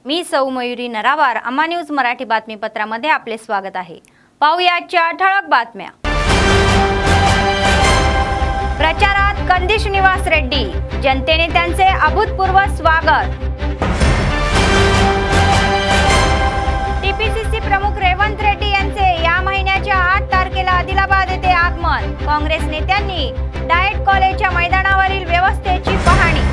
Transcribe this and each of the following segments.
मी सौ मयुरी नरावार अम्मा न्यूज मराठी बातमीपत्रामध्ये आपले स्वागत आहे। पाहूया आजच्या ठळक बातम्या। प्रचारात कंदिश निवास रेड्डी, जनतेने त्यांचे अभूतपूर्व स्वागत। टीपीसीसी प्रमुख रेवंत रेड्डी यांचे या महिन्याच्या 8 तारखेला आदिलाबाद येथे आगमन। काँग्रेस नेत्यांनी डाएट कॉलेजच्या मैदानावरील व्यवस्थेची पाहणी।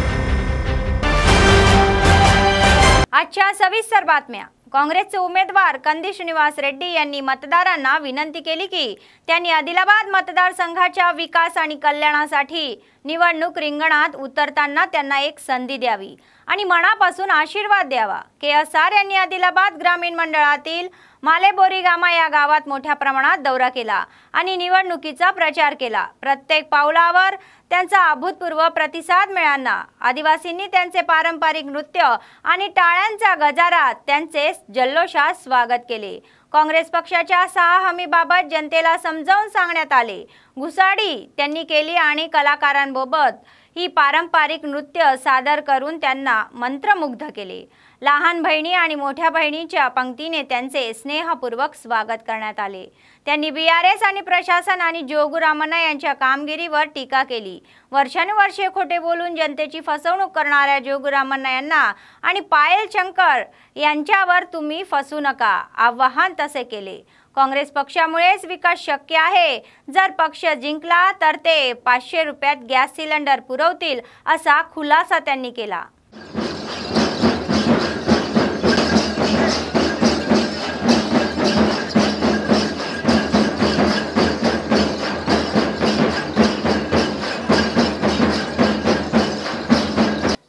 आजच्या सविस्तर बातम्या। काँग्रेसचे उमेदवार कंदिश निवास रेड्डी यांनी मतदारांना विनंती केली की त्यांनी आदिलाबाद मतदारसंघाच्या विकास आणि कल्याणासाठी निवडणूक रिंगणात उतरताना त्यांना एक संधी द्यावी आणि मनापासून आशीर्वाद द्यावा। केएसआर यांनी आदिलाबाद ग्रामीण मंडळातील मालेबोरीगामा या गावात मोठ्या प्रमाणात दौरा केला आणि निवडणुकीचा प्रचार केला। प्रत्येक पावलावर त्यांचा अभूतपूर्व प्रतिसाद मिळाला। आदिवासींनी त्यांचे पारंपरिक नृत्य आणि टाळ्यांच्या गजरात त्यांचे जल्लोषात स्वागत केले। काँग्रेस पक्षाच्या 6 हमीबाबत जनतेला समजावून सांगण्यात आले। घुसाडी त्यांनी केली आणि कलाकारांसोबत ही पारंपरिक नृत्य सादर करून त्यांना मंत्रमुग्ध केले। लहान बहिणी आणि मोठ्या बहिणीच्या पंक्तीने त्यांचे स्नेहपूर्वक स्वागत करण्यात आले। त्यांनी बीआरएस आणि प्रशासन आणि जोगू रामण्णा यांच्या कामगिरीवर टीका केली। वर्षानुवर्षे खोटे बोलून जनतेची फसवणूक करणाऱ्या जोगू रामण्णा यांना आणि पायल शंकर यांच्यावर तुम्ही फसू नका आवाहन तसे केले। काँग्रेस पक्षामुळेच विकास शक्य आहे। जर पक्ष जिंकला तर ते 500 रुपयात गॅस सिलेंडर पुरवतील असा खुलासा त्यांनी केला।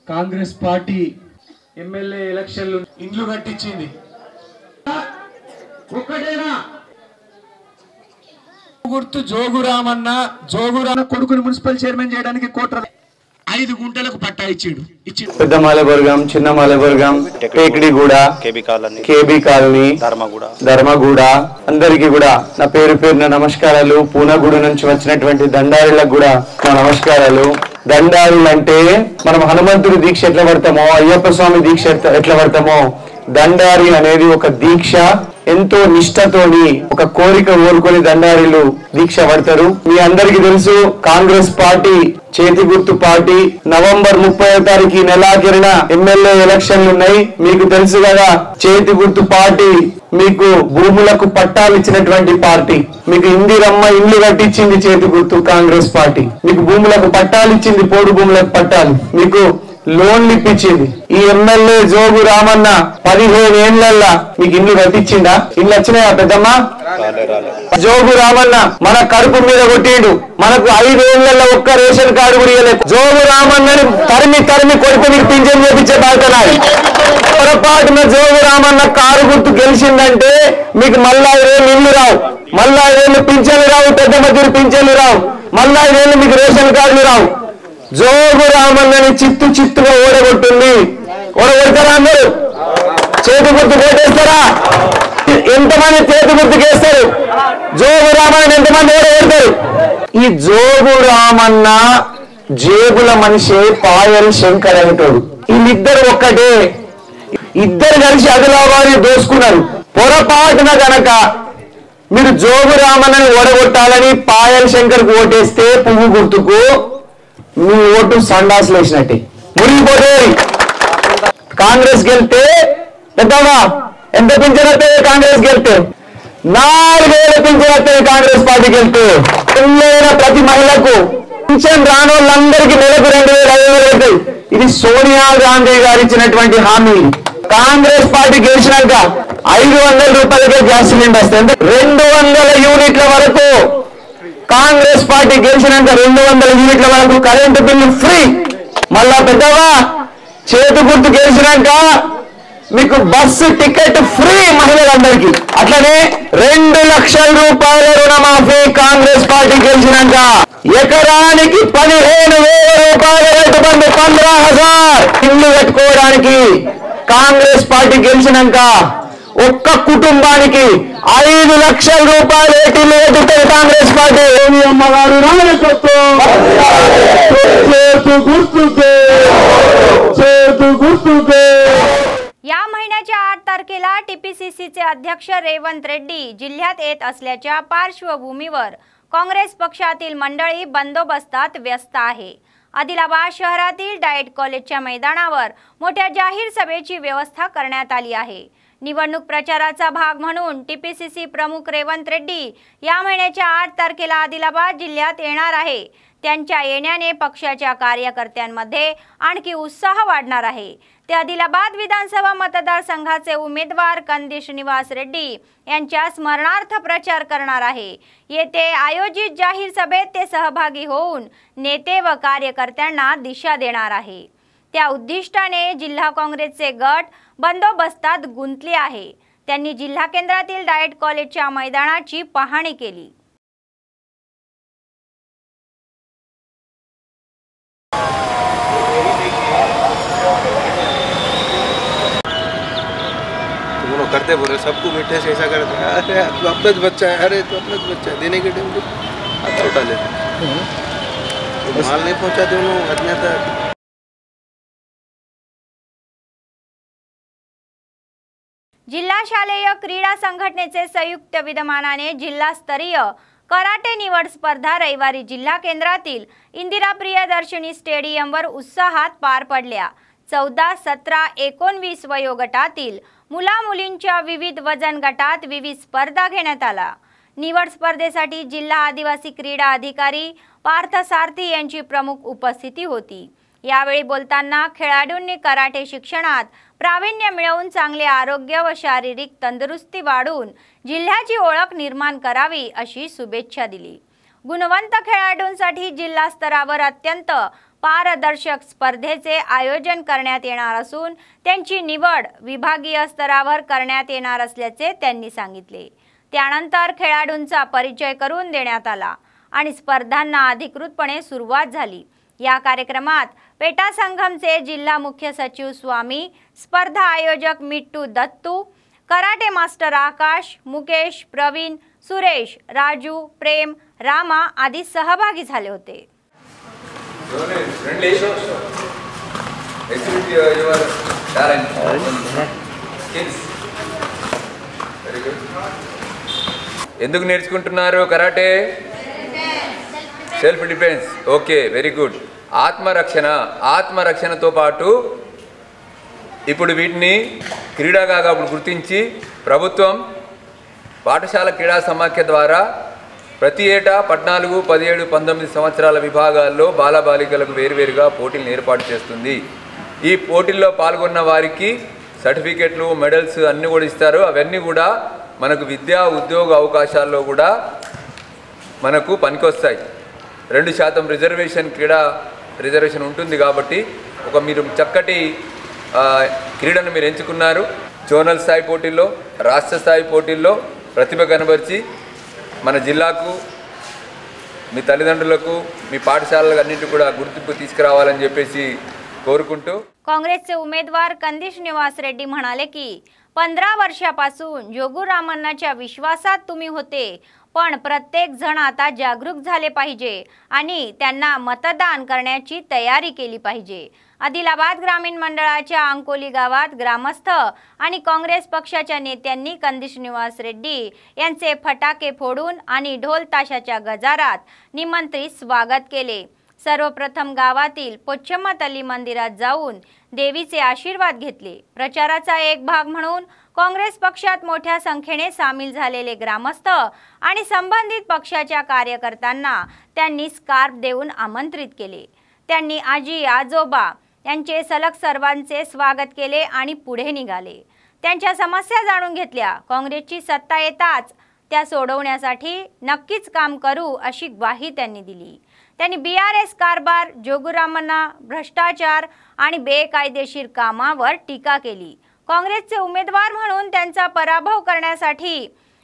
కాంగ్రెస్ పార్టీ ఎమ్మెల్యే ఎలక్షన్లు ఇండ్లు కట్టించింది ఒక్కటేనా గుర్తు జోగు రామన్న కొడుకుని మున్సిపల్ చైర్మన్ చేయడానికి 5 గుంటలకు పట్టా ఇచ్చాడు పెద్ద మాలేబోర్గం చిన్న మాలేబోర్గం టేకిడిగూడ కేబీ కాలనీ ధర్మగూడ అందరికీ కూడా నా పేరు పేరున నమస్కారాలు। పూనగూడ నుంచి వచ్చినటువంటి దండారులకు కూడా నా నమస్కారాలు। దండారులు అంటే మనం హనుమంతుడి దీక్ష ఎట్లా పడతామో అయ్యప్ప స్వామి దీక్ష ఎట్లా పడతామో దండారి అనేది ఒక దీక్ష। ఎంతో నిష్ఠతోని ఒక కోరిక కోరుకొని దండారీలు దీక్ష పడతారు। మీ అందరికీ తెలుసు కాంగ్రెస్ పార్టీ చేతి గుర్తు పార్టీ। నవంబర్ 30వ తారీఖు నెలాఖరున ఎమ్మెల్యే ఎలక్షన్లు ఉన్నాయి। మీకు తెలుసు కదా చేతి గుర్తు పార్టీ మీకు భూములకు పట్టాలు ఇచ్చినటువంటి పార్టీ। మీకు ఇందిరమ్మ ఇల్లు కట్టించింది చేతి గుర్తు కాంగ్రెస్ పార్టీ। మీకు భూములకు పట్టాలు ఇచ్చింది, పోడు భూములకు పట్టాలు, మీకు లోన్లు ఇప్పించింది। ఈ ఎమ్మెల్యే జోగు రామన్న 15 ఏళ్లల్లా మీకు ఇల్లు కట్టించిందా? ఇల్లు వచ్చినాయా పెద్దమ్మ? జోగు రామన్న మన కడుపు మీద కొట్టిండు, మనకు 5 ఏళ్లలో ఒక్క రేషన్ కార్డు కూడా ఇవ్వలేదు। జోగు రామన్నని తరిమి కొడుకు మీరు పింఛన్ చేపించే బాగుతున్నాయి। పొరపాటున జోగు రామన్న కారు గుర్తు గెలిచిందంటే మీకు మళ్ళా 5 ఏళ్ళు ఇల్లు రావు, మళ్ళా 5 ఏళ్ళు పింఛన్లు రావు, పెద్ద మధ్య పింఛన్లు రావు, మళ్ళా 5 ఏళ్ళు మీకు రేషన్ కార్డులు రావు। జోగు రామన్నని చిత్తుగా ఓడగొట్టింది। ఓడగొడతారా అందరూ? చేతి గుర్తు ఓటేస్తారా? ఎంతమంది చేతి గుర్తుకు వేస్తారు? జోగు రామన్న ఎంతమంది ఓడగొడతారు? ఈ జోగు రామన్న జేబుల మనిషి పాయల్ శంకర్ అంటాడు। వీళ్ళిద్దరు ఒక్కటే, ఇద్దరు కలిసి ఆదిలాబాద్ దోసుకున్నారు। పొరపాటున గనక మీరు జోగు రామన్నని ఓడగొట్టాలని పాయల్ శంకర్ కు ఓటేస్తే పువ్వు గుర్తుకు మీ ఓటు సండాస్ లేచినట్టే మురిగిపోతే। కాంగ్రెస్ గెలితే పెద్దమ్మా ఎంత పింఛన్ వస్తుంది? కాంగ్రెస్ గెలితే 4000 పింఛన్ వస్తుంది। కాంగ్రెస్ పార్టీ గెలితే పెళ్ళైన ప్రతి మహిళకు పింఛన్ రాని వాళ్ళందరికీ నెలకు 2500 అవుతాయి। ఇది సోనియా గాంధీ గారు ఇచ్చినటువంటి హామీ। కాంగ్రెస్ పార్టీ గెలిచినాక 500 రూపాయలకే గ్యాస్ సిలిండర్ వస్తుంది। 200 యూనిట్ల వరకు కాంగ్రెస్ పార్టీ గెలిచినాక 200 యూనిట్ల వరకు కరెంటు బిల్లు ఫ్రీ। మళ్ళా పెద్దవా చేతి గుర్తు గెలిచినాక మీకు బస్సు టికెట్ ఫ్రీ మహిళలందరికీ। అట్లనే 2 లక్షల రూపాయల రుణమాఫీ కాంగ్రెస్ పార్టీ గెలిచినాక। ఎకరానికి 15,000 రూపాయల రైతు బంధు 15,000 ఇల్లు కట్టుకోవడానికి కాంగ్రెస్ పార్టీ గెలిచినాక ఒక్క కుటుంబానికి 5 లక్షల రూపాయలు ఏటీలు ఎదుగుతాయి కాంగ్రెస్ పార్టీ। అమ్మగారు నాయకత్వం చేతు గుర్తుకే। या महिन्याच्या 8 तारखेला टीपीसीसीचे अध्यक्ष रेवंत रेड्डी जिल्ह्यात येत असल्याच्या पार्श्वभूमीवर काँग्रेस पक्षातील मंडळी बंदोबस्तात व्यस्त आहे। आदिलाबाद शहरातील डाएट कॉलेजच्या मैदानावर मोठ्या जाहीर सभेची व्यवस्था करण्यात आली आहे। निवडणूक प्रचाराचा भाग म्हणून टीपीसीसी प्रमुख रेवंत रेड्डी या महिन्याच्या 8 तारखेला आदिलाबाद जिल्ह्यात येणार आहे। त्यांच्या येण्याने पक्षाच्या कार्यकर्त्यांमध्ये आणखी उत्साह वाढणार आहे। ते आदिलाबाद विधानसभा मतदारसंघाचे उमेदवार कंदी श्रीनिवास रेड्डी यांच्या स्मरणार्थ प्रचार करणार आहे। येथे आयोजित जाहीर सभेत ते सहभागी होऊन नेते व कार्यकर्त्यांना दिशा देणार आहे। त्या उद्दिष्टाने जिल्हा काँग्रेसचे गट बंदोबस्तात गुंतले आहे। त्यांनी जिल्हा केंद्रातील डाएट कॉलेजच्या मैदानाची पाहणी केली। करते बोले सबको मीठे से ऐसा करते हैं, अरे तो अपना बच्चा है, अरे तो अपना बच्चा है, देने के टाइम को हाथ उठा लेते तो माल नहीं पहुंचाते उन्होंने अन्यथा। जिल्हा शालेय क्रीडा संघटनेचे संयुक्त विद्यमानाने जिल्हास्तरीय कराटे निवड स्पर्धा रविवारी जिल्हा केंद्रातील इंदिरा प्रियदर्शनी स्टेडियमवर उत्साहात पार पडल्या। 14, 17, 19 वयोगटातील मुला-मुलींच्या विविध वजन गटात विविध स्पर्धा घेण्यात आला। निवड स्पर्धेसाठी जिल्हा आदिवासी क्रीडा अधिकारी पार्थ सारथी यांची प्रमुख उपस्थिती होती। यावेळी बोलताना खेळाडूंनी कराटे शिक्षणात प्रावीण्य मिळवून चांगले आरोग्य व शारीरिक तंदुरुस्ती वाढवून जिल्ह्याची ओळख निर्माण करावी अशी शुभेच्छा दिली। गुणवंत खेळाडूंसाठी जिल्हा स्तरावर अत्यंत पारदर्शक स्पर्धेचे आयोजन करण्यात येणार असून त्यांची निवड विभागीय स्तरावर करण्यात येणार असल्याचे त्यांनी सांगितले। त्यानंतर खेळाडूंचा परिचय करून देण्यात आला आणि स्पर्धांना अधिकृतपणे सुरुवात झाली। या कार्यक्रमात पेटा संघमचे जिल्हा मुख्य सचिव स्वामी, स्पर्धा आयोजक मिट्टू दत्तू, कराटे मास्टर आकाश, मुकेश, प्रवीण, सुरेश, राजू, प्रेम, रामा आदी सहभागी झाले होते। ఎందుకు నేర్చుకుంటున్నారు karate? Self defence. Okay, very good. ఆత్మరక్షణతో పాటు ఇప్పుడు వీటిని క్రీడాగా గుర్తించి ప్రభుత్వం పాఠశాల క్రీడా సమాఖ్య ద్వారా ప్రతి ఏటా 14, 17, 19 సంవత్సరాల విభాగాల్లో బాలబాలికలకు వేరువేరుగా పోటీలను ఏర్పాటు చేస్తుంది। ఈ పోటీల్లో పాల్గొన్న వారికి సర్టిఫికెట్లు, మెడల్స్ అన్నీ కూడా ఇస్తారు। అవన్నీ కూడా మనకు విద్యా ఉద్యోగ అవకాశాల్లో కూడా మనకు పనికొస్తాయి। 2% రిజర్వేషన్, క్రీడా రిజర్వేషన్ ఉంటుంది కాబట్టి మీరు చక్కటి క్రీడను మీరు ఎంచుకున్నారు। జోనల్ స్థాయి పోటీల్లో, రాష్ట్ర స్థాయి పోటీల్లో ప్రతిభ కనబర్చి మన జిల్లాకు, మీ తల్లిదండ్రులకు, మీ పాఠశాలలకు అన్నింటికి కూడా గుర్తింపు తీసుకురావాలని చెప్పేసి कोरकुंटू। काँग्रेसचे उमेदवार कंदी श्रीनिवास रेड्डी म्हणाले की 15 वर्षापासून जोगुरामन्नाच्या विश्वासात तुम्ही होते, पण प्रत्येक जण आता जागरूक झाले पाहिजे आणि त्यांना मतदान करण्याची तयारी केली पाहिजे। आदिलाबाद ग्रामीण मंडळाच्या अंकोली गावात ग्रामस्थ आणि काँग्रेस पक्षाच्या नेत्यांनी कंदी श्रीनिवास रेड्डी यांचे फटाके फोडून आणि ढोल ताशाच्या गजारात निमंत्रित स्वागत केले। सर्वप्रथम गावातील पोचम्मातल्ली मंदिरात जाऊन देवीचे आशीर्वाद घेतले। प्रचाराचा एक भाग म्हणून काँग्रेस पक्षात मोठ्या संख्येने सामील झालेले ग्रामस्थ आणि संबंधित पक्षाच्या कार्यकर्त्यांना त्यांनी स्कार्फ देऊन आमंत्रित केले। त्यांनी आजी आजोबा यांचे सलग सर्वांचे स्वागत केले आणि पुढे निघाले। त्यांच्या समस्या जाणून घेतल्या। काँग्रेसची सत्ता येताच त्या सोडवण्यासाठी नक्कीच काम करू अशी ग्वाही त्यांनी दिली। त्यांनी बीआरएस कारभार, जोगुरामन्ना, भ्रष्टाचार आणि बेकायदेशीर कामावर टीका केली। काँग्रेसचे उमेदवार म्हणून त्यांचा पराभव करण्यासाठी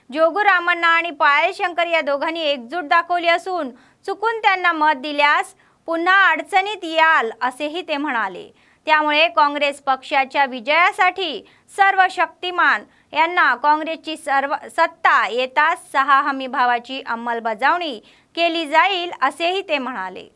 जोगुरामन्ना आणि पायल शंकर या दोघांनी एकजूट दाखवली असून चुकून त्यांना मत दिल्यास पुन्हा अडचणीत याल असेही ते म्हणाले। त्यामुळे काँग्रेस पक्षाच्या विजयासाठी सर्व शक्तिमान यांना काँग्रेसची सत्ता येताच 6 हमी भावाची अंमलबजावणी केली जाईल असेही ते म्हणाले।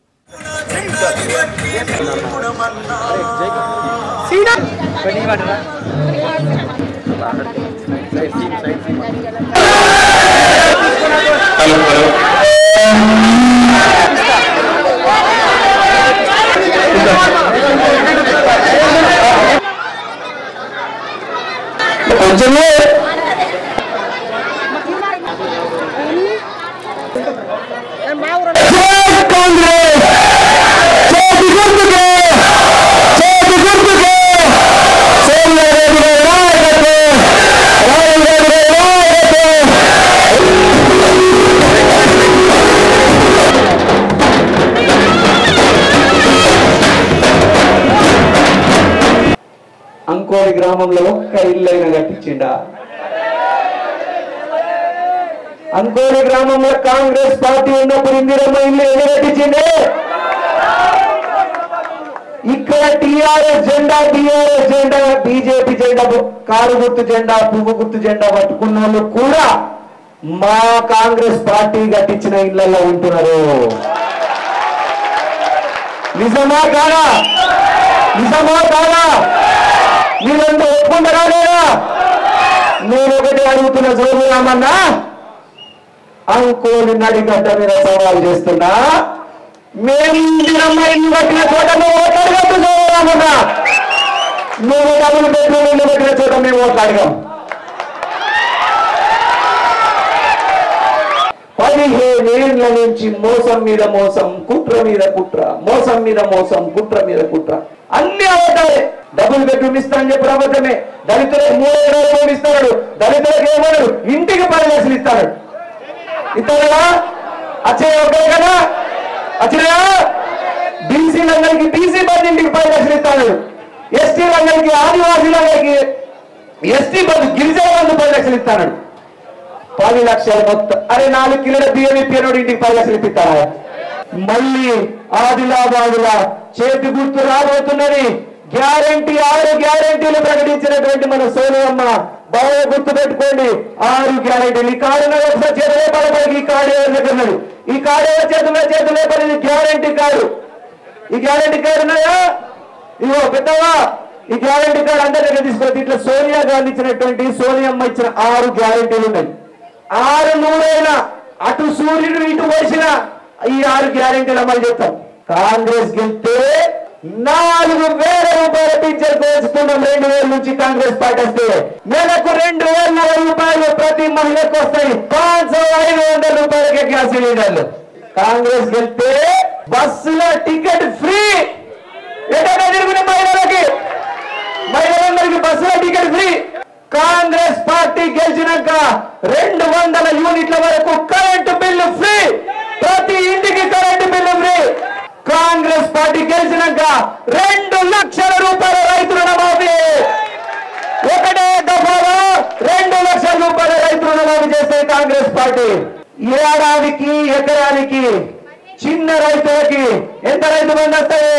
అంకోలి గ్రామంలో ఒక్క ఇల్లైనా కట్టించిండా? అంకోలి గ్రామంలో కాంగ్రెస్ పార్టీ ఉన్నప్పుడు ఇందిరమ్మ ఇల్లు ఎన్ని కట్టించిండే? ఇక్కడ టిఆర్ఎస్ జెండా బీజేపీ జెండా, కారు గుర్తు జెండా, పువ్వు గుర్తు జెండా పట్టుకున్న వాళ్ళు కూడా మా కాంగ్రెస్ పార్టీ కట్టించిన ఇళ్లలో ఉంటున్నారు. నిజమా కాదా? నిజమా కాదా? మీరంతా ఒప్పుకుంటారా లేదా? నేను ఒకటి అడుగుతున్న జోగురామన్నా, అంకోలి నడిగడ్డ మీద సవాల్ చేస్తున్నా, మేము ఇందిరమ్మ ఇల్లు కట్టిన చోట మేము ఓట్లాడగద్దు జోగురామన్నా, నువ్వు డబుల్ బెడ్రూమ్ ఇల్లు కట్టిన చోట మేము ఓట్లాడగాం. 15 ఏళ్ల నుంచి మోసం మీద మోసం, కుట్ర మీద కుట్ర, మోసం మీద మోసం, కుట్ర మీద కుట్ర, అన్ని అబద్ధాలే. డబుల్ బెడ్రూమ్ ఇస్తా అని చెప్పి అబద్ధమే. దళితులకు 3 ఎకరాల భూమి ఇస్తాడు, దళితులకు ఏమన్నాడు ఇంటికి 10 లక్షలు ఇస్తాడు. ఇస్తాడా? వచ్చాయి ఒకే కదా? వచ్చినాయా? బీసీలందరికీ బీసీ బంధు ఇంటికి 10 లక్షలు ఇస్తాడు. ఎస్టీలందరికీ, ఆదివాసీలందరికీ ఎస్టీ బంధు, గిరిజన బంధు 10 లక్షలు ఇస్తాడు. 10 లక్షలు మొత్తం. అరే 4 కిలోల బియ్యం ఇప్పినోడు ఇంటికి 10 లక్షలు ఇప్పిస్తారా? మళ్ళీ ఆదిలాబాదులా చేతి గుర్తు రాబోతున్నది. గ్యారంటీ 6 గ్యారంటీలు ప్రకటించినటువంటి మన సోనియమ్మ బాగా గుర్తు పెట్టుకోండి. 6 గ్యారంటీలు. ఈ కార్డు ఒకసారి చేతులే పడబడి, ఈ కార్డు ఎవరి దగ్గర ఉన్నది? ఈ కార్డు ఎవరి చేతులే పడింది? Guarantee card. ఈ గ్యారంటీ కార్డు ఉన్నాయా? ఇవో పెద్దవా, ఈ గ్యారంటీ కార్డు అందరి దగ్గర తీసుకోవచ్చు. ఇట్లా సోనియా గాంధీ ఇచ్చినటువంటి, సోనియమ్మ ఇచ్చిన 6 గ్యారంటీలు ఉన్నాయి. 6 నూరైనా అటు సూర్యుడు ఇటు వచ్చిన ఈ 6 గ్యారెంటీలు అమలు చేస్తాం. కాంగ్రెస్ గెలిస్తే 4,000 రూపాయల పింఛన్ పెంచుతున్నాం. 2,000 నుంచి కాంగ్రెస్ పార్టీ వస్తే నెలకు 2,000 రూపాయలు ప్రతి మహిళకు వస్తాయి. 500 రూపాయలకే గ్యాస్ సిలిండర్లు. కాంగ్రెస్ గెలిస్తే బస్సులో టికెట్ ఫ్రీ. ఎక్కడ తిరుగుతున్న మహిళలందరికీ బస్సులో టికెట్ ఫ్రీ. కాంగ్రెస్ పార్టీ గెలిచినాక 200 యూనిట్ల వరకు కరెంటు బిల్లు ఫ్రీ. ప్రతి ఇంటికి current bill free. Congress party గెలిచినాక 2 లక్షల రూపాయల రైతు రుణమాఫీ. ఒకటే దఫాలో 2 లక్షల రూపాయల రైతు రుణమాఫీ చేస్తే కాంగ్రెస్ పార్టీ. ఏడాదికి ఎకరానికి చిన్న రైతులకి ఎంత రైతు బంధు వస్తాయి?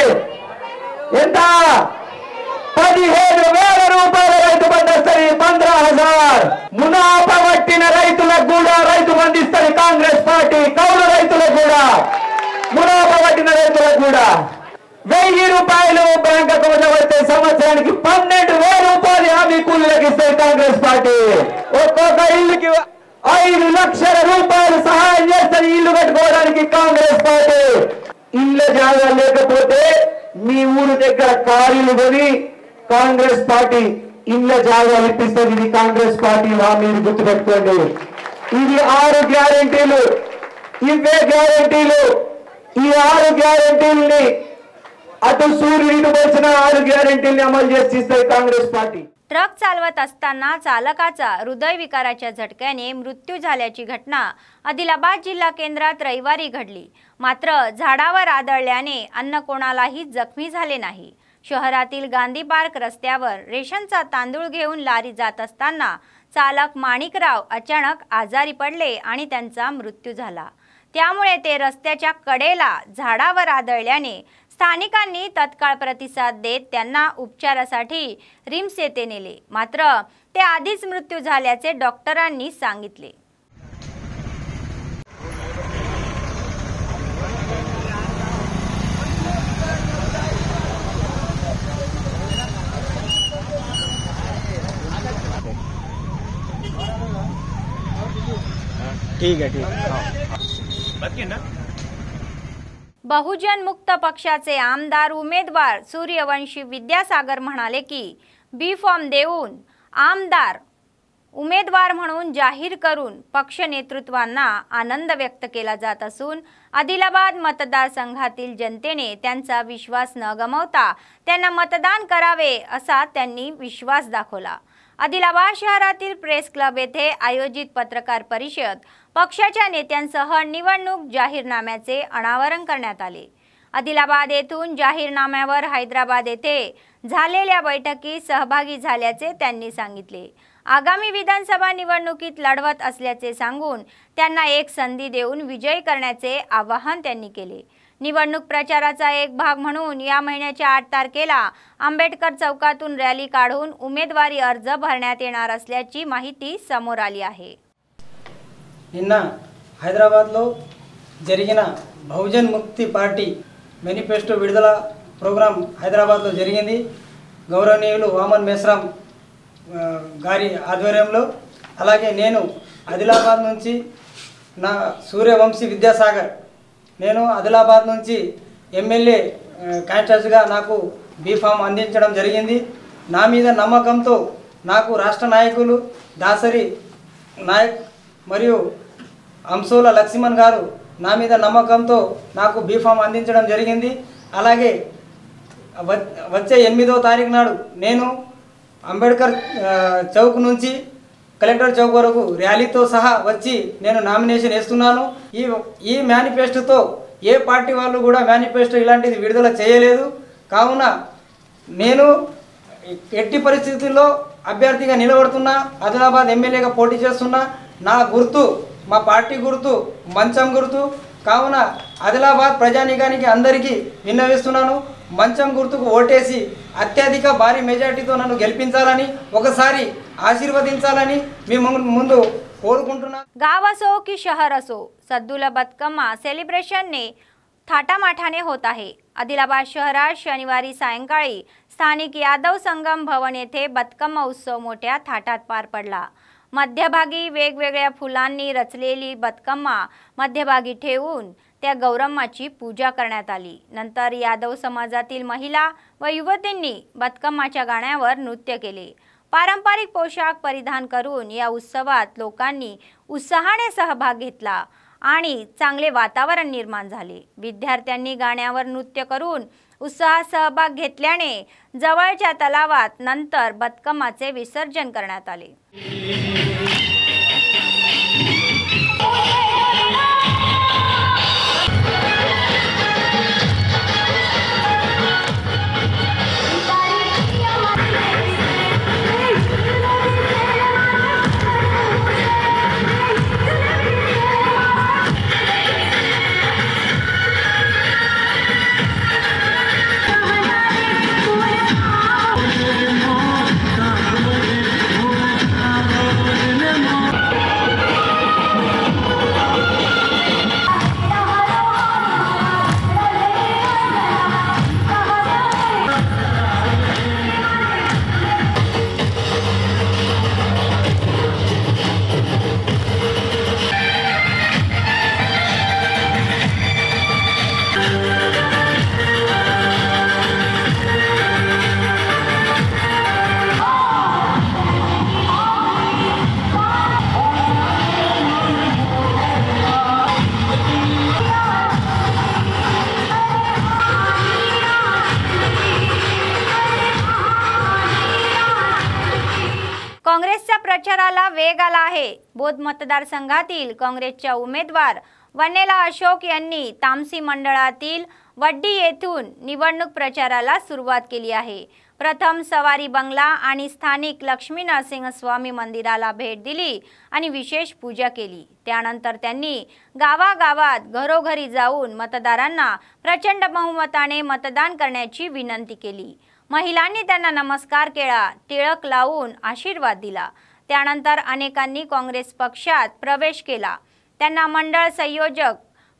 ఎంత? 15,000 రూపాయల రైతు బంధు వస్తుంది. 15,000. మునాఫా పట్టిన రైతులకు కూడా రైతు బంధు ఇస్తుంది కాంగ్రెస్ పార్టీ. కౌలు రైతులకు కూడా, మునాఫా పట్టిన రైతులకు కూడా 1,000 రూపాయలు బ్యాంక్ అకౌంట్ లో పడితే సంవత్సరానికి 12,000 రూపాయలు హామీ కూలీలకు ఇస్తుంది కాంగ్రెస్ పార్టీ. ఒక్కొక్క ఇల్లుకి 5 లక్షల రూపాయలు సహాయం చేస్తుంది ఇల్లు కట్టుకోవడానికి కాంగ్రెస్ పార్టీ. ఇళ్ళ జాగా లేకపోతే మీ ఊరు దగ్గర కారులు కొని కాంగ్రెస్ పార్టీ ఇళ్ళ జాగా ఇప్పిస్తుంది. ఇది కాంగ్రెస్ పార్టీ మీరు గుర్తుపెట్టుకోండి. ఇది 6 గ్యారెంటీలు. ఇవే గ్యారెంటీలు. ఈ 6 గ్యారెంటీల్ని अटू सूर्य बसना 6 गॅरंटीने अमल इस्ताय काँग्रेस पार्टी। ट्रक चालवत असताना चालकाचा हृदयविकाराच्या झटक्याने मृत्यू झाल्याची घटना आदिलाबाद जिल्हा केंद्रात रविवारी घडली। मात्र झाडावर आदळल्याने अन्य कोणालाही जखमी झाले नाही। शहरातील गांधी पार्क रस्त्यावर रेशनचा तांदूळ घेऊन लारी जात असताना चालक माणिकराव अचानक आजारी पडले आणि त्यांचा मृत्यू झाला। त्यामुळे ते रस्त्याच्या कडेला झाडावर आदळल्याने स्थानिकांनी तत्काळ प्रतिसाद देत त्यांना उपचारासाठी रिम्स येथे नेले। मात्र ते आधीच मृत्यू झाल्याचे डॉक्टरांनी सांगितले। ठीक आहे बाकी ना। बहुजन मुक्त पक्षाचे आमदार उमेदवार सूर्यवंशी विद्यासागर म्हणाले की बी फॉर्म देऊन आमदार उमेदवार म्हणून जाहीर करून पक्ष नेतृत्वांना आनंद व्यक्त केला जात असून आदिलाबाद मतदारसंघातील जनतेने त्यांचा विश्वास न गमावता त्यांना मतदान करावे असा त्यांनी विश्वास दाखवला। आदिलाबाद शहरातील प्रेस क्लब येथे आयोजित पत्रकार परिषद पक्षाच्या नेत्यांसह निवडणूक जाहीरनाम्याचे अनावरण करण्यात आले। आदिलाबाद येथून जाहीरनाम्यावर हैदराबाद येथे झालेल्या बैठकीत सहभागी झाल्याचे त्यांनी सांगितले। आगामी विधानसभा निवडणुकीत लढवत असल्याचे सांगून त्यांना एक संधी देऊन विजयी करण्याचे आवाहन त्यांनी केले। निवडणूक प्रचाराचा एक भाग म्हणून या महिन्याच्या 8 तारखेला आंबेडकर चौकातून रॅली काढून उमेदवारी अर्ज भरण्यात येणार असल्याची माहिती समोर आली आहे। నిన్న హైదరాబాద్లో జరిగిన బహుజన్ ముక్తి పార్టీ మేనిఫెస్టో విడుదల ప్రోగ్రాం హైదరాబాద్లో జరిగింది। గౌరవనీయులు వామన్ మేశ్రామ్ గారి ఆధ్వర్యంలో అలాగే నేను ఆదిలాబాద్ నుంచి నా సూర్యవంశీ విద్యాసాగర్ నేను ఆదిలాబాద్ నుంచి ఎమ్మెల్యే కాంటెస్ట్గా నాకు బీ ఫామ్ అందించడం జరిగింది। నా మీద నమ్మకంతో నాకు రాష్ట్ర నాయకులు దాసరి నాయక్ మరియు అంశోల లక్ష్మణ్ గారు నా మీద నమ్మకంతో నాకు బీ ఫామ్ అందించడం జరిగింది। అలాగే వచ్చే 8వ తారీఖు నాడు నేను అంబేద్కర్ చౌక్ నుంచి కలెక్టర్ చౌక్ వరకు ర్యాలీతో సహా వచ్చి నేను నామినేషన్ వేస్తున్నాను। ఈ మేనిఫెస్టోతో ఏ పార్టీ వాళ్ళు కూడా మేనిఫెస్టో ఇలాంటిది విడుదల చేయలేదు। కావున నేను ఎట్టి పరిస్థితుల్లో అభ్యర్థిగా నిలబడుతున్నా, ఆదిలాబాద్ ఎమ్మెల్యేగా పోటీ చేస్తున్నా। నా గుర్తు మా పార్టీ గుర్తు మంచం గుర్తు। కావున ఆదిలాబాద్ ప్రజానీకానికి అందరికీ విన్నవిస్తున్నాను, మంచం గుర్తుకు ఓటేసి అత్యధిక భారీ మెజార్టీతో నన్ను గెలిపించాలని ఒకసారి ఆశీర్వదించాలని మీ ముందు కోరుకుంటున్నాను। गाव असो की शहर असो, सद्दुला बतकम्मा सेलिब्रेशनने थाटामाठाने होत आहे। आदिलाबाद शहरात शनिवारी सायंकाळी स्थानिक यादव संगम भवन येथे बतकम्मा उत्सव मोठ्या थाटात पार पडला। मध्यभागी वेगवेगळ्या फुलांनी रचलेली बतकम्मा मध्यभागी ठेवून त्या गौरम्माची पूजा करण्यात आली। नंतर यादव समाजातील महिला व युवतींनी बतकम्माच्या गाण्यावर नृत्य केले। पारंपरिक पोशाख परिधान करून या उत्सवात लोकांनी उत्साहाने सहभाग घेतला आणि चांगले वातावरण निर्माण झाले। विद्यार्थ्यांनी गाण्यावर नृत्य करून उत्साहात सहभाग घेतल्याने जवळच्या तलावात नंतर बतकम्माचे विसर्जन करण्यात आले। काँग्रेसच्या प्रचाराला वेग आला आहे। बोध मतदारसंघातील काँग्रेसच्या उमेदवार वनेला अशोक यांनी तामसी मंडळातील वड्डी येथून निवडणूक प्रचाराला सुरुवात केली आहे। प्रथम सवारी बंगला आणि स्थानिक लक्ष्मी नरसिंहस्वामी मंदिराला भेट दिली आणि विशेष पूजा केली। त्यानंतर त्यांनी गावागावात घरोघरी जाऊन मतदारांना प्रचंड बहुमताने मतदान करण्याची विनंती केली। महिलांनी त्यांना नमस्कार केला, टिळक लावून आशीर्वाद दिला। त्यानंतर अनेकांनी काँग्रेस पक्षात प्रवेश केला। त्यांना मंडळ संयोजक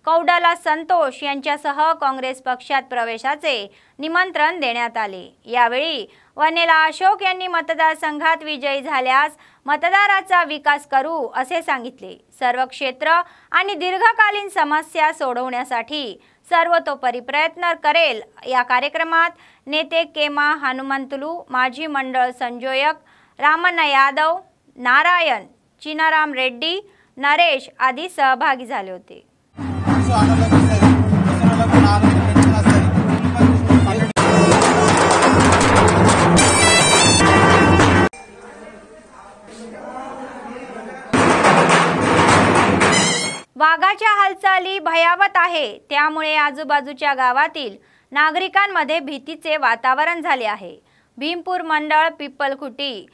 कौडाला संतोष यांच्यासह काँग्रेस पक्षात प्रवेशाचे निमंत्रण देण्यात आले। यावेळी वनेला अशोक यांनी मतदारसंघात विजयी झाल्यास मतदाराचा विकास करू असे सांगितले। सर्व क्षेत्र आणि दीर्घकालीन समस्या सोडवण्यासाठी सर्वतोपरी प्रयत्न करेल। या कार्यक्रमात नेते केमा हनुमंतलू, माजी मंडळ संयोजक रामण्णा यादव, नारायण, चिनाराम रेड्डी, नरेश आदी सहभागी झाले होते। वाघाच्या हालचाली भयावत आहे, त्यामुळे आजूबाजूच्या गावातील नागरिकांमध्ये भीतीचे वातावरण झाले आहे। भीमपूर मंडळ, पिपलखुटी,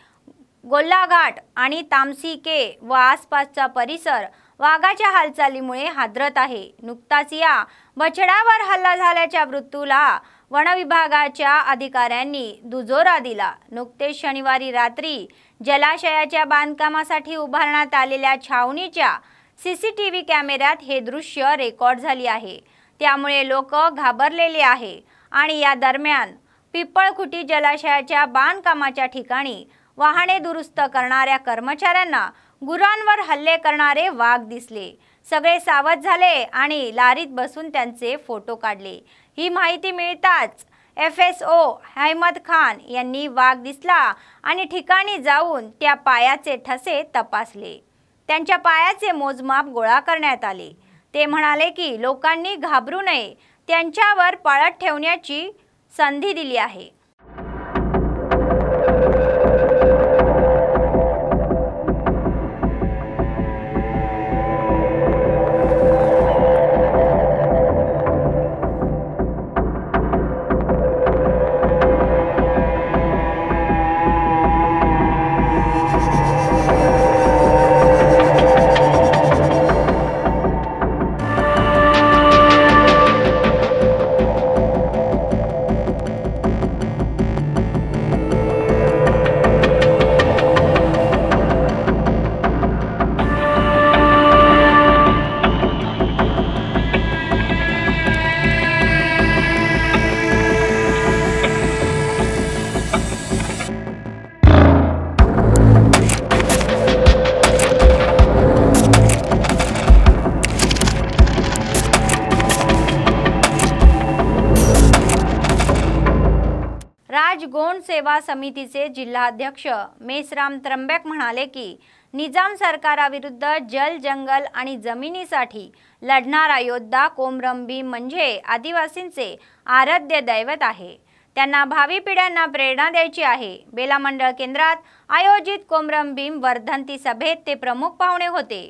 गोल्लाघाट आणि तामसिके व आसपासचा परिसर वाघाच्या हालचालीमुळे हादरत आहे। नुकताच या बछड्यावर हल्ला झाल्याच्या वृत्ताला वनविभागाच्या अधिकाऱ्यांनी दुजोरा दिला। नुकतेच शनिवारी रात्री जलाशयाच्या बांधकामासाठी उभारण्यात आलेल्या छावणीच्या सीसीटीव्ही कॅमेऱ्यात हे दृश्य रेकॉर्ड झाले आहे। त्यामुळे लोक घाबरलेले आहे आणि या दरम्यान पिपळखुटी जलाशयाच्या बांधकामाच्या ठिकाणी वाहने दुरुस्त करणाऱ्या कर्मचाऱ्यांना गुरांवर हल्ले करणारे वाघ दिसले। सगळे सावध झाले आणि लारीत बसून त्यांचे फोटो काढले। ही माहिती मिळताच FSO अहमद खान यांनी वाघ दिसला आणि ठिकाणी जाऊन त्या पायाचे ठसे तपासले। त्यांच्या पायाचे मोजमाप गोळा करण्यात आले। ते म्हणाले की लोकांनी घाबरू नये, त्यांच्यावर पाळत ठेवण्याची संधी दिली आहे। राजगोंड सेवा समितीचे जिल्हाध्यक्ष मेसराम त्र्यंबक म्हणाले की निजाम सरकाराविरुद्ध जल, जंगल आणि जमिनीसाठी लढणारा योद्धा कोमरम भीम म्हणजे आदिवासींचे आराध्य दैवत आहे। त्यांना भावी पिढ्यांना प्रेरणा द्यायची आहे। बेला मंडळ केंद्रात आयोजित कोमरम भीम वर्धंती सभेत ते प्रमुख पाहुणे होते।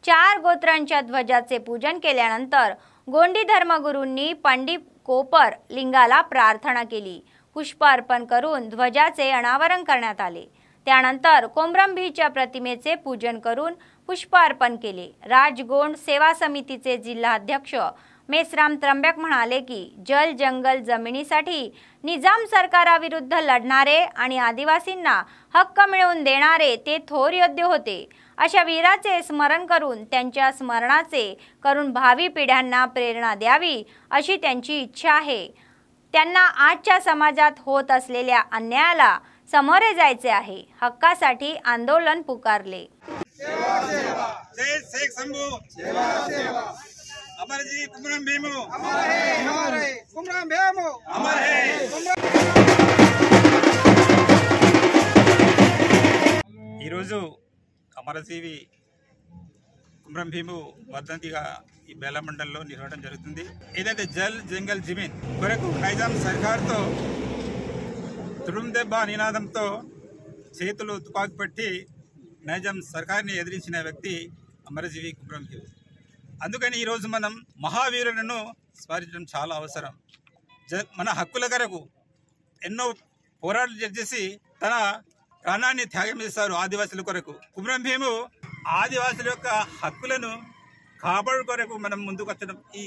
4 गोत्रांच्या ध्वजाचे पूजन केल्यानंतर गोंडी धर्मगुरूंनी पंडित कोपर लिंगाला प्रार्थना केली। पुष्प अर्पण करून ध्वजाचे अनावरण करण्यात आले। त्यानंतर कोमरम भीमच्या प्रतिमेचे पूजन करून पुष्प अर्पण केले। राजगोंड सेवा समितीचे जिल्हाध्यक्ष मेसराम त्र्यंबक म्हणाले की जल, जंगल, जमिनीसाठी निजाम सरकाराविरुद्ध लढणारे आणि आदिवासींना हक्क मिळवून देणारे ते थोर योद्धे होते। अशा वीराचे स्मरण करून त्यांच्या स्मरणाचे करून भावी पिढ्यांना प्रेरणा द्यावी अशी त्यांची इच्छा आहे। त्यांना आजच्या समाजात होत असलेल्या अन्यायाला सामोरे जायचे आहे। हक्कासाठी आंदोलन पुकारले। जय शेख शंभू, अमर जी कोमरम भीम, अमर है कोमरम भीम, अमर है। ఈరోజు అమరజీవి కొమరం భీము వర్ధంతిగా ఈ బేలా మండలంలో నిర్వహించడం జరుగుతుంది। ఏదైతే జల్, జంగల్, జమీన్ కొరకు నైజాం సర్కార్తో తుడుందెబ్బ నినాదంతో చేతులు తుపాకి పెట్టి నైజాం సర్కార్ని ఎదిరించిన వ్యక్తి అమరజీవి కొమరం భీము। అందుకని ఈరోజు మనం మహావీరులను స్మరించడం చాలా అవసరం। మన హక్కుల కొరకు ఎన్నో పోరాటాలు చేసి తన ప్రాణాన్ని త్యాగం చేశారు ఆదివాసుల కొరకు। కొమరం భీము ఆదివాసుల యొక్క హక్కులను కాపాడు కొరకు మనం ముందుకు వచ్చడం ఈ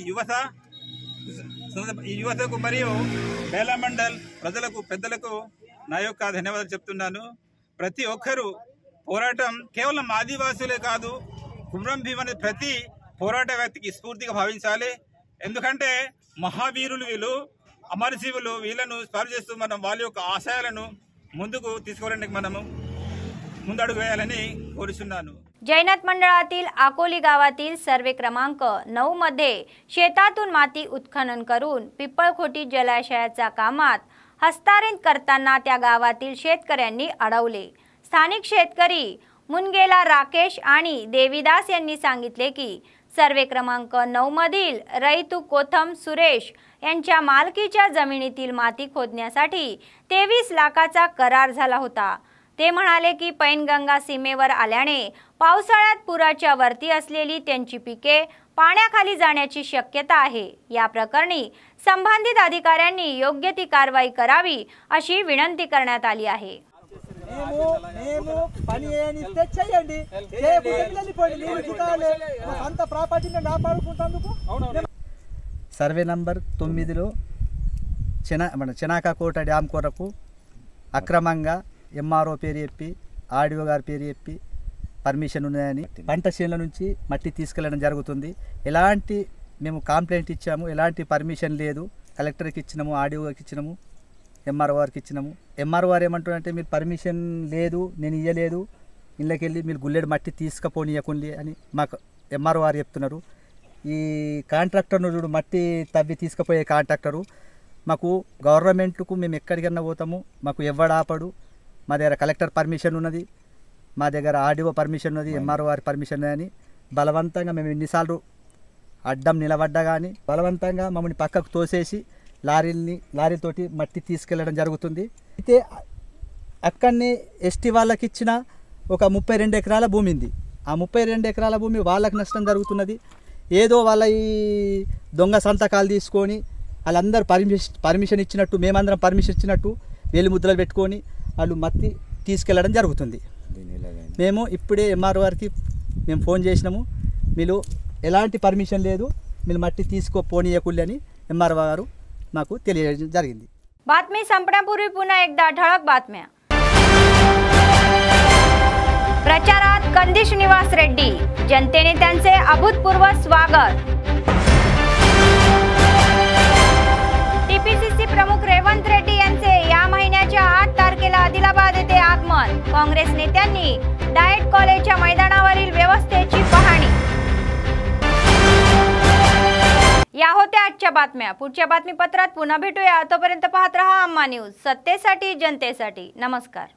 యువతకు మరియు బేలా మండల్ ప్రజలకు, పెద్దలకు నా యొక్క ధన్యవాదాలు చెప్తున్నాను। ప్రతి ఒక్కరూ పోరాటం కేవలం ఆదివాసులే కాదు, కొమరం భీం అనేది ప్రతి పోరాట వ్యక్తికి స్ఫూర్తిగా భావించాలి. ఎందుకంటే మహావీరులు వీళ్ళు, అమరజీవులు. వీళ్ళను స్మరణ చేస్తూ మనం వాళ్ళ యొక్క ఆశయాలను ముందుకు తీసుకువెళ్ళడానికి మనము ముంदडू वेयाలని कोरुచున్నాను. जैनत मंडळातील आकोली गावातील सर्वे क्रमांक 9 मध्ये शेतातून माती उत्खनन करून पिपळखोटी जलाशयाच्या कामात हस्तांतरित करताना त्या गावातील शेतकऱ्यांनी अडवले. स्थानिक शेतकरी मुनगेला राकेश आणि देवीदास यांनी सांगितले की सर्वे क्रमांक 9 मधील रैतू कोथम सुरेश यांच्या मालकीच्या जमिनीतील माती खोदण्यासाठी 23 लाखाचा करार झाला होता. ते म्हणाले की पैनगंगा सीमेवर आल्याने पावसाळ्यात पुराच्या वरती असलेली त्यांची पिके पाण्याखाली जाण्याची शक्यता आहे. या प्रकरणी संबंधित अधिकाऱ्यांनी योग्य ती कारवाई करावी अशी विनंती करण्यात आली आहे. సర్వే నంబర్ 9లో చెనాకాకోట డ్యామ్ కొరకు అక్రమంగా ఎంఆర్ఓ పేరు చెప్పి ఆర్డీఓ గారి పేరు చెప్పి పర్మిషన్ ఉన్నదని పంట చేనుల నుంచి మట్టి తీసుకెళ్లడం జరుగుతుంది. ఎలాంటి మేము కంప్లైంట్ ఇచ్చాము, ఎలాంటి పర్మిషన్ లేదు. కలెక్టర్కి ఇచ్చినాము, ఆర్డీఓకి ఇచ్చినాము, ఎంఆర్ఓ గారికి ఇచ్చినాము. ఎంఆర్ఓ గారు ఏమంటారంటే మీరు పర్మిషన్ లేదు, నేను ఇవ్వలేదు, ఇళ్ళకి వెళ్ళి మీరు గుల్లెడు మట్టి తీసుకుపోనీయకుండి అని మాకు ఎంఆర్ఓ గారు చెప్తున్నారు. ఈ కాంట్రాక్టర్ను చూడు, మట్టి తవ్వి తీసుకుపోయే కాంట్రాక్టరు మాకు గవర్నమెంట్కు మేము ఎక్కడికన్నా పోతాము, మాకు ఎవ్వడాపడు. మా దగ్గర కలెక్టర్ పర్మిషన్ ఉన్నది, మా దగ్గర ఆర్డీఓ పర్మిషన్ ఉన్నది, ఎంఆర్ఓ గారి పర్మిషన్ అని బలవంతంగా మేము ఎన్నిసార్లు అడ్డం నిలబడ్డా కానీ బలవంతంగా మమ్మల్ని పక్కకు తోసేసి లారీతోటి మట్టి తీసుకెళ్లడం జరుగుతుంది. అయితే అక్కడనే ఎస్టీ వాళ్ళకి ఇచ్చిన ఒక 32 ఎకరాల భూమి ఉంది. ఆ 32 ఎకరాల భూమి వాళ్ళకి నష్టం జరుగుతున్నది. ఏదో వాళ్ళ ఈ దొంగ సంతకాలు తీసుకొని వాళ్ళందరూ పర్మిషన్ ఇచ్చినట్టు, మేమందరం పర్మిషన్ ఇచ్చినట్టు వేలు ముద్రలు పెట్టుకొని వాళ్ళు మట్టి తీసుకెళ్లడం జరుగుతుంది. మేము ఇప్పుడే ఎంఆర్ఓ గారికి మేము ఫోన్ చేసినాము, మీరు ఎలాంటి పర్మిషన్ లేదు, మీరు మట్టి తీసుకోపోనీయకుల్లి అని ఎంఆర్ఓ గారు మాకు తెలియజేయడం జరిగింది. बातमी संपण्यापूर्वी पुन्हा एकदा ठळक बातम्या. प्रचारात कंदिश निवास रेड्डी, जनतेने त्यांचे अभूतपूर्व स्वागत. टीपीसीसी प्रमुख रेवंत रेड्डी यांचे या महिन्याच्या 8 तारखेला आदिलाबाद येथे आगमन. काँग्रेस नेत्यांनी डाएट कॉलेजच्या मैदानावरील व्यवस्थेची पाहणी. या होत्या आजच्या बातम्या. पुढच्या बातमीपत्रात पुन्हा भेटूया. तोपर्यंत पाहत रहा अम्मा न्यूज, सत्तेसाठी जनतेसाठी. नमस्कार.